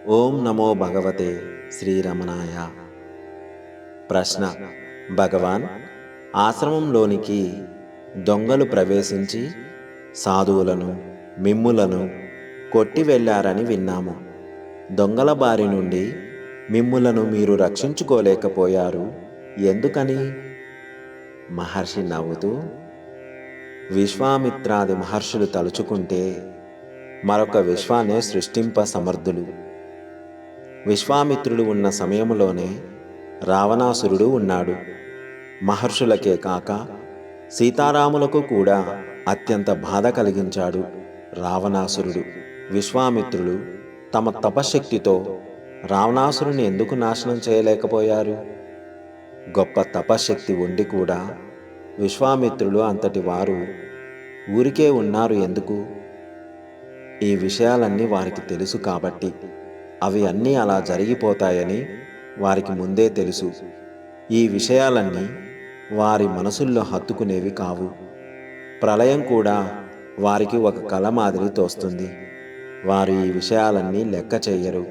ఓం నమో భగవతే శ్రీరమణాయ. ప్రశ్న: భగవాన్, ఆశ్రమంలోనికి దొంగలు ప్రవేశించి సాధువులను, మిమ్ములను కొట్టి వెళ్ళారని విన్నాము. దొంగల బారి నుండి మిమ్ములను మీరు రక్షించుకోలేకపోయారు, ఎందుకని? మహర్షి నవ్వుతూ, విశ్వామిత్రాది మహర్షులు తలుచుకుంటే మరొక విశ్వాన్నే సృష్టింప సమర్థులు. విశ్వామిత్రుడు ఉన్న సమయంలోనే రావణాసురుడు ఉన్నాడు. మహర్షులకే కాక సీతారాములకు కూడా అత్యంత బాధ కలిగించాడు రావణాసురుడు. విశ్వామిత్రుడు తమ తపశక్తితో రావణాసురుని ఎందుకు నాశనం చేయలేకపోయారు? గొప్ప తపశక్తి ఉండి కూడా విశ్వామిత్రులు అంతటి వారు ఊరికే ఉన్నారు ఎందుకు? ఈ విషయాలన్నీ వారికి తెలుసు కాబట్టి. అవి అన్నీ అలా జరిగిపోతాయని వారికి ముందే తెలుసు. ఈ విషయాలన్నీ వారి మనసుల్లో హత్తుకునేవి కావు. ప్రళయం కూడా వారికి ఒక కల మాదిరి తోస్తుంది. వారు ఈ విషయాలన్నీ లెక్క చెయ్యరు.